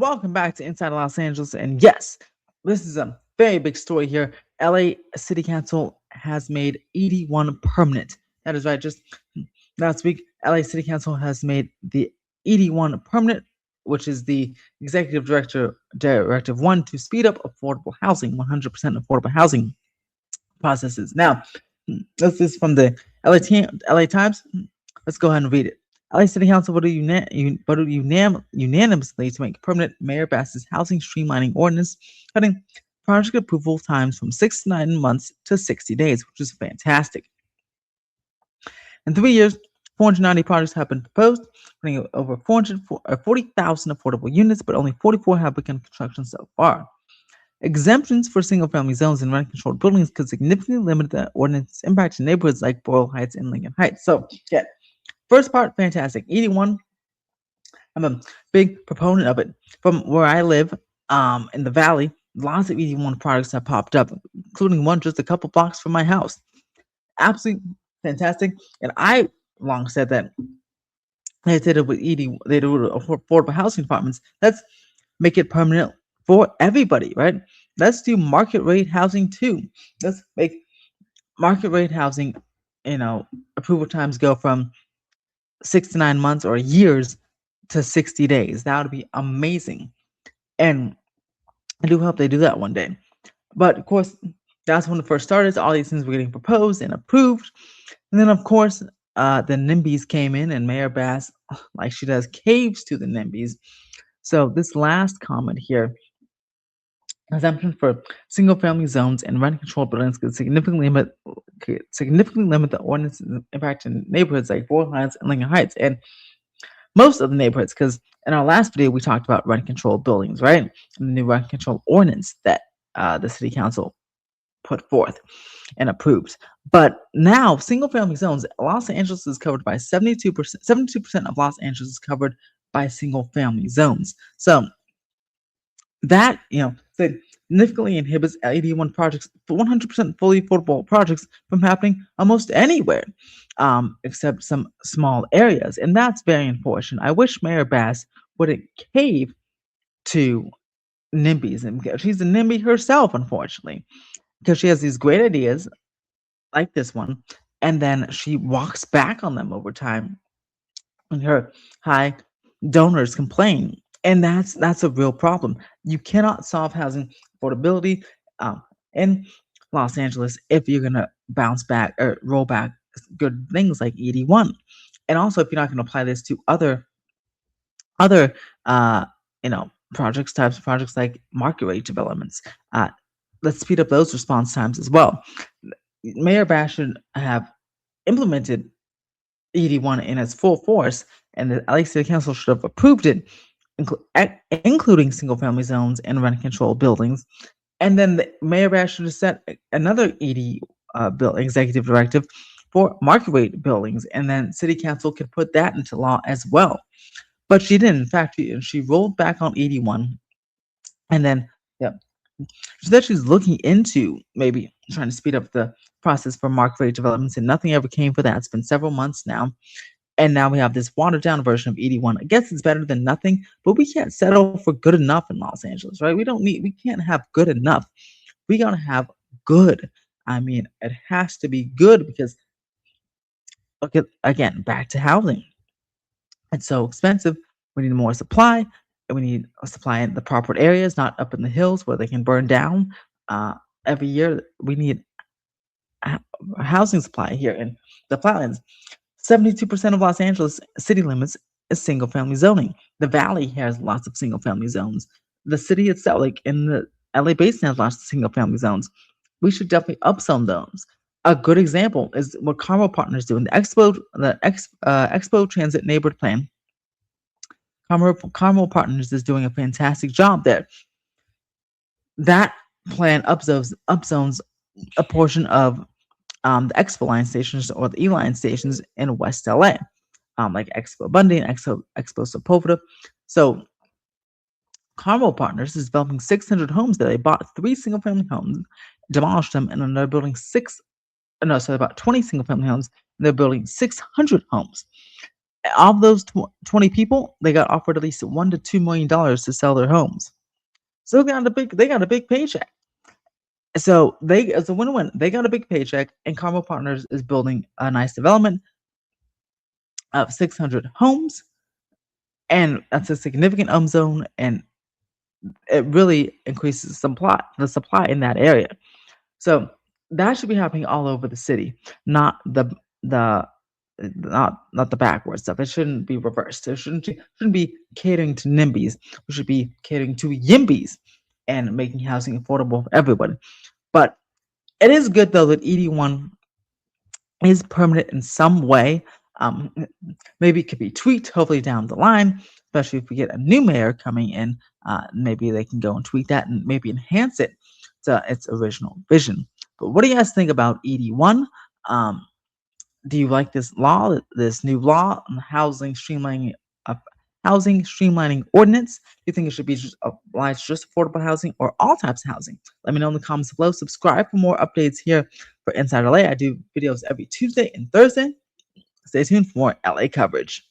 Welcome back to Inside Los Angeles. And yes, this is a very big story here. LA City Council has made 81 permanent. That is right. Just last week, LA City Council has made the 81 permanent, which is the executive directive one to speed up affordable housing, 100% affordable housing processes. Now, this is from the LA Times. Let's go ahead and read it. LA City Council voted unanimously to make permanent Mayor Bass's housing streamlining ordinance, cutting project approval times from 6 to 9 months to 60 days, which is fantastic. In 3 years, 490 projects have been proposed, bringing over 40,000 affordable units, but only 44 have begun construction so far. Exemptions for single-family zones and rent-controlled buildings could significantly limit the ordinance impact to neighborhoods like Boyle Heights and Lincoln Heights. So, yeah, first part, fantastic. 81, I'm a big proponent of it. From where I live, in the valley, lots of 81 products have popped up, including one just a couple blocks from my house. Absolutely fantastic. And I long said that they did it with they do it with affordable housing departments. Let's make it permanent for everybody, right? Let's do market rate housing too. Let's make market rate housing, approval times go from 6 to 9 months or years to 60 days. That would be amazing. And I do hope they do that one day. But of course, that's when it first started. All these things were getting proposed and approved. And then, of course, the NIMBYs came in, and Mayor Bass, like she does, caves to the NIMBYs. So this last comment here, exemption for single-family zones and rent-controlled buildings could significantly limit the ordinance impact in neighborhoods like Boyle Heights and Lincoln Heights, and most of the neighborhoods. Because in our last video, we talked about rent-controlled buildings, right? And the new rent-control ordinance that the city council put forth and approved. But now, single-family zones, Los Angeles is covered by 72%. 72% of Los Angeles is covered by single-family zones. So that, significantly inhibits 81 projects, 100% fully affordable projects from happening almost anywhere, except some small areas. And that's very unfortunate. I wish Mayor Bass wouldn't cave to NIMBYs. And she's a NIMBY herself, unfortunately, because she has these great ideas like this one, and then she walks back on them over time when her high donors complain. And that's a real problem. You cannot solve housing affordability in Los Angeles if you're gonna bounce back or roll back good things like 81. And also if you're not gonna apply this to other types of projects like market rate developments. Let's speed up those response times as well. Mayor Bash should have implemented 81 in its full force, and the LA City Council should have approved it, including single-family zones and rent-controlled buildings. And then the Mayor Bash should have set another 80 executive directive for market rate buildings, and then City Council could put that into law as well. But she didn't. In fact, she rolled back on 81, and then she said she's looking into maybe trying to speed up the process for market rate developments, and nothing ever came for that. It's been several months now. And now we have this watered down version of 81. I guess it's better than nothing, but we can't settle for good enough in Los Angeles, right? We can't have good enough. We gotta have good. I mean, it has to be good because, okay, again, back to housing. It's so expensive. We need more supply, and we need a supply in the proper areas, not up in the hills where they can burn down. Every year, we need a housing supply here in the flatlands. 72% of Los Angeles city limits is single-family zoning. The Valley has lots of single-family zones. The city itself, like in the LA Basin, has lots of single-family zones. We should definitely upzone those. A good example is what Carmel Partners do in the Expo Transit Neighborhood Plan. Carmel Partners is doing a fantastic job there. That plan upzones a portion of the Expo line stations or the E line stations in West LA, like Expo Bundy and Expo Sepulveda. So Carmel Partners is developing 600 homes there. They bought 3 single-family homes, demolished them, and then they're building about 20 single-family homes, and they're building 600 homes. Of those 20 people, they got offered at least $1 to $2 million to sell their homes. So they got a big paycheck. So it's a win-win. They got a big paycheck, and Carmel Partners is building a nice development of 600 homes, and that's a significant zone, and it really increases the supply in that area. So that should be happening all over the city, not the not the backward stuff. It shouldn't be reversed. It shouldn't be catering to NIMBYs. We should be catering to YIMBYs and making housing affordable for everyone. But it is good though that ED1 is permanent in some way. Um, Maybe it could be tweaked, hopefully down the line, especially if we get a new mayor coming in. Maybe they can go and tweak that and maybe enhance it to its original vision. But what do you guys think about ED1? Um, do you like this new law on uh, housing streamlining ordinance? Do you think it should be just applied to just affordable housing or all types of housing? Let me know in the comments below. Subscribe for more updates here for Inside LA. I do videos every Tuesday and Thursday. Stay tuned for more LA coverage.